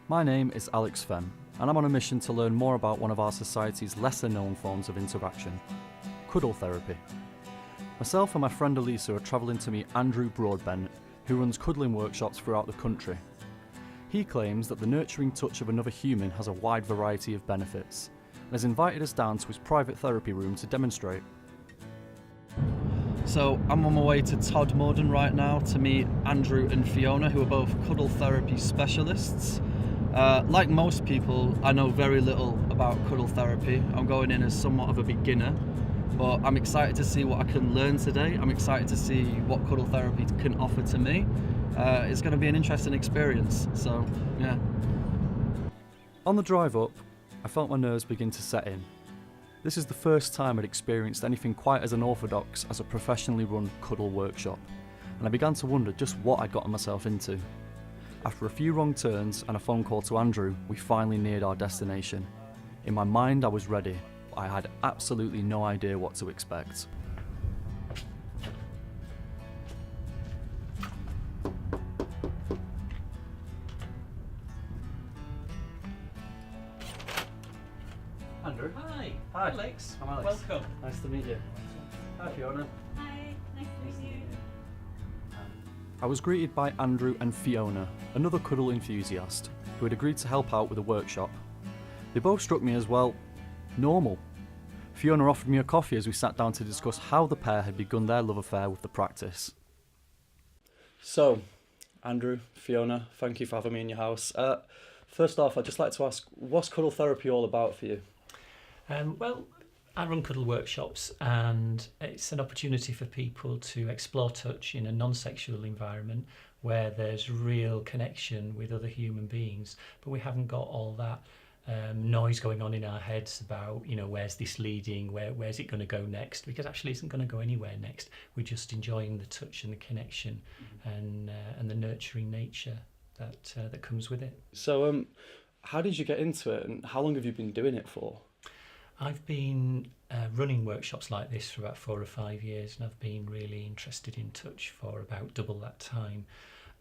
My name is Alex Fenn, and I'm on a mission to learn more about one of our society's lesser known forms of interaction, cuddle therapy. Myself and my friend Elisa are travelling to meet Andrew Broadbent, who runs cuddling workshops throughout the country. He claims that the nurturing touch of another human has a wide variety of benefits, and has invited us down to his private therapy room to demonstrate. So I'm on my way to Todd Morden right now to meet Andrew and Fiona, who are both cuddle therapy specialists. Like most people, I know very little about cuddle therapy. I'm going in as somewhat of a beginner, but I'm excited to see what I can learn today. I'm excited to see what cuddle therapy can offer to me. It's going to be an interesting experience, so yeah. On the drive up, I felt my nerves begin to set in. This is the first time I'd experienced anything quite as unorthodox as a professionally run cuddle workshop, and I began to wonder just what I'd gotten myself into. After a few wrong turns and a phone call to Andrew, we finally neared our destination. In my mind I was ready, but I had absolutely no idea what to expect. Andrew. Hi. Hi. Alex. I'm Alex. Welcome. Nice to meet you. Hi Fiona. Hi, nice to meet you. I was greeted by Andrew and Fiona, another cuddle enthusiast, who had agreed to help out with a workshop. They both struck me as, well, normal. Fiona offered me a coffee as we sat down to discuss how the pair had begun their love affair with the practice. So, Andrew, Fiona, thank you for having me in your house. First off, I'd just like to ask, what's cuddle therapy all about for you? Well, I run cuddle workshops, and it's an opportunity for people to explore touch in a non-sexual environment where there's real connection with other human beings, but we haven't got all that noise going on in our heads about, where's this leading, where's it going to go next, because actually it isn't going to go anywhere next. We're just enjoying the touch and the connection and the nurturing nature that comes with it. So, how did you get into it, and how long have you been doing it for? I've been running workshops like this for about 4 or 5 years, and I've been really interested in touch for about double that time.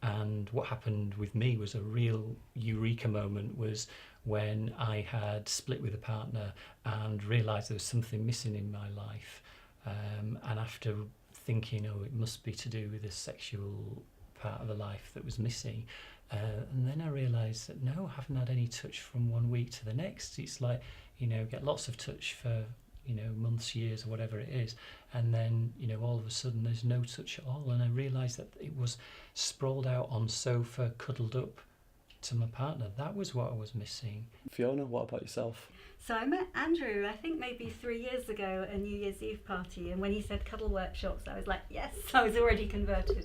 And what happened with me was a real eureka moment, was when I had split with a partner and realised there was something missing in my life. And after thinking, it must be to do with the sexual part of the life that was missing. And then I realised that no, I haven't had any touch from one week to the next. It's like, get lots of touch for, months, years, or whatever it is. And then, all of a sudden there's no touch at all. And I realised that it was sprawled out on sofa, cuddled up to my partner. That was what I was missing. Fiona, what about yourself? So I met Andrew, I think maybe 3 years ago at a New Year's Eve party, and when he said cuddle workshops, I was like, yes, I was already converted.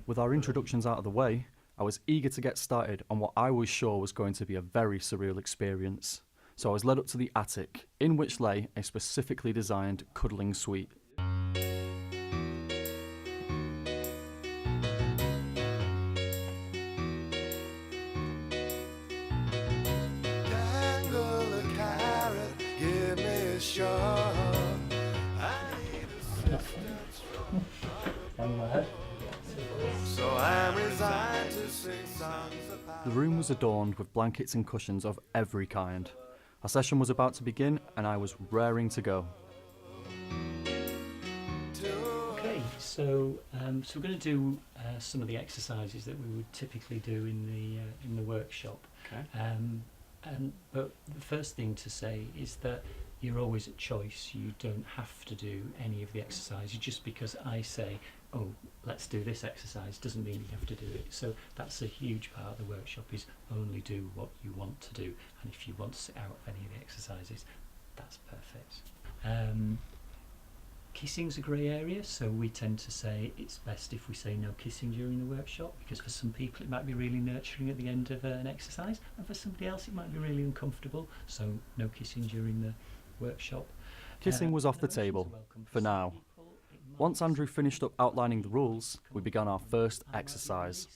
With our introductions out of the way, I was eager to get started on what I was sure was going to be a very surreal experience. So I was led up to the attic, in which lay a specifically designed cuddling suite. Dangle a carrot, give me a shot. I need assistance from so I'm resigned to sing songs about. The room was adorned with blankets and cushions of every kind. Our session was about to begin, and I was raring to go. Okay, so we're going to do some of the exercises that we would typically do in the workshop. Okay. But the first thing to say is that you're always at choice. You don't have to do any of the exercises. Just because I say, let's do this exercise, doesn't mean you have to do it. So that's a huge part of the workshop, is only do what you want to do. And if you want to sit out of any of the exercises, that's perfect. Kissing's a grey area, so we tend to say it's best if we say no kissing during the workshop, because for some people it might be really nurturing at the end of an exercise, and for somebody else it might be really uncomfortable, so no kissing during the workshop. Kissing was off the table, for now. Once Andrew finished up outlining the rules, we began our first exercise.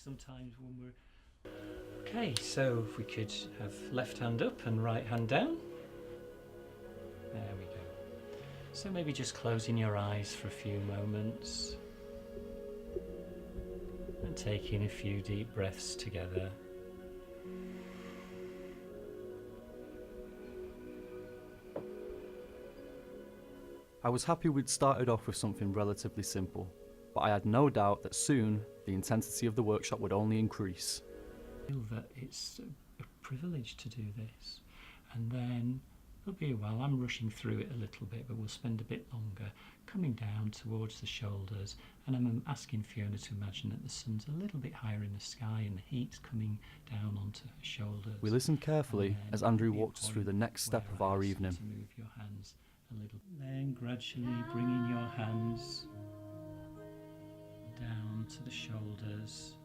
Okay, so if we could have left hand up and right hand down. There we go. So maybe just closing your eyes for a few moments and taking a few deep breaths together. I was happy we'd started off with something relatively simple, but I had no doubt that soon the intensity of the workshop would only increase. I feel that it's a privilege to do this, and then there'll be a while, I'm rushing through it a little bit, but we'll spend a bit longer coming down towards the shoulders, and I'm asking Fiona to imagine that the sun's a little bit higher in the sky and the heat's coming down onto her shoulders. We listened carefully as Andrew walked us through the next step of our evening. To move your hands a little. Then gradually bringing your hands down to the shoulders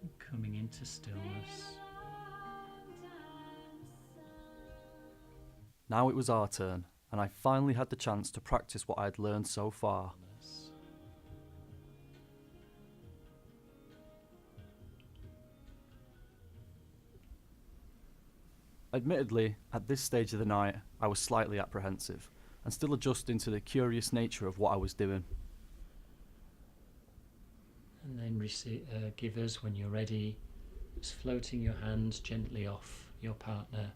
and coming into stillness. Now it was our turn, and I finally had the chance to practice what I had learned so far. Admittedly, at this stage of the night, I was slightly apprehensive, and still adjusting to the curious nature of what I was doing. And then give us, when you're ready, just floating your hands gently off your partner.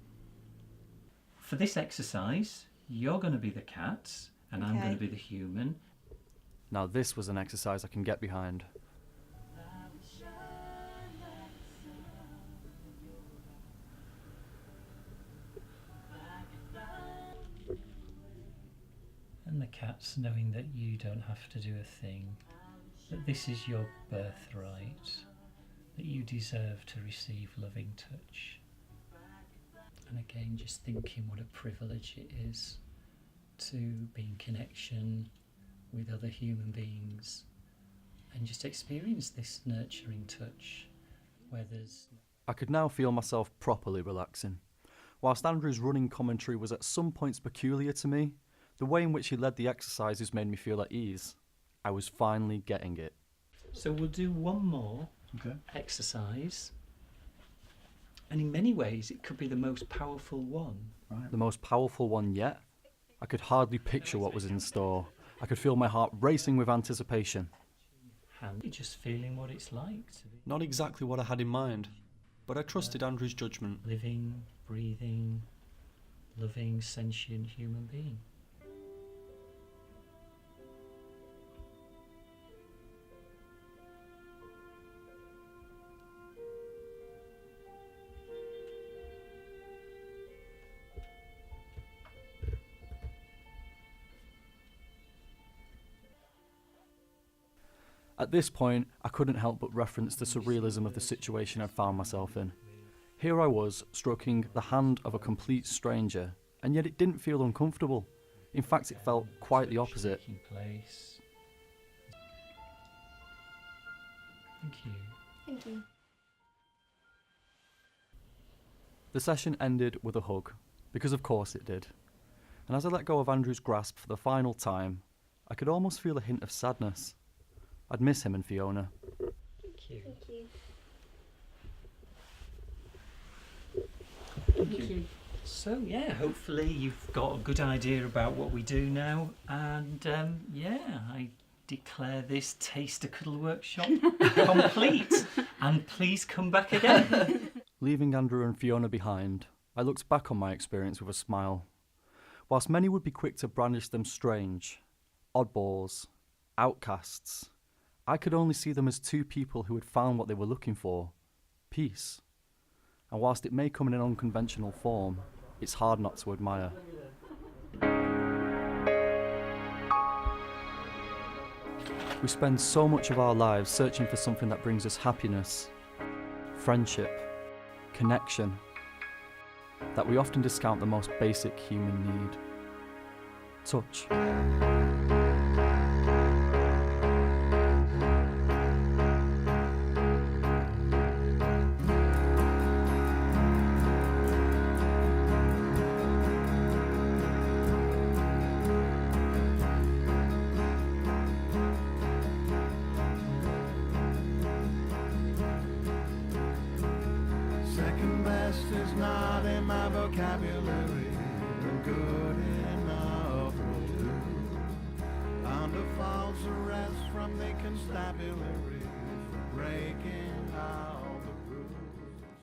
For this exercise, you're going to be the cat, and I'm going to be the human. Now this was an exercise I can get behind. And the cat's knowing that you don't have to do a thing, that this is your birthright, that you deserve to receive loving touch. And again, just thinking what a privilege it is to be in connection with other human beings and just experience this nurturing touch where there's... I could now feel myself properly relaxing. Whilst Andrew's running commentary was at some points peculiar to me, the way in which he led the exercises made me feel at ease. I was finally getting it. So we'll do one more exercise. And in many ways, it could be the most powerful one. Right. The most powerful one yet? I could hardly picture what was in store. I could feel my heart racing with anticipation. And you're just feeling what it's like to be... Not exactly what I had in mind, but I trusted Andrew's judgment. Living, breathing, loving, sentient human being. At this point, I couldn't help but reference the surrealism of the situation I'd found myself in. Here I was, stroking the hand of a complete stranger, and yet it didn't feel uncomfortable. In fact, it felt quite the opposite. Place. Thank you. Thank you. The session ended with a hug, because of course it did. And as I let go of Andrew's grasp for the final time, I could almost feel a hint of sadness. I'd miss him and Fiona. Thank you. Thank you. Thank you. So yeah, hopefully you've got a good idea about what we do now, and I declare this Taste a Cuddle workshop complete, and please come back again. Leaving Andrew and Fiona behind, I looked back on my experience with a smile. Whilst many would be quick to brandish them strange, oddballs, outcasts, I could only see them as two people who had found what they were looking for, peace. And whilst it may come in an unconventional form, it's hard not to admire. We spend so much of our lives searching for something that brings us happiness, friendship, connection, that we often discount the most basic human need: touch. Second best is not in my vocabulary, but good enough will do. Under false arrest from the constabulary for breaking out.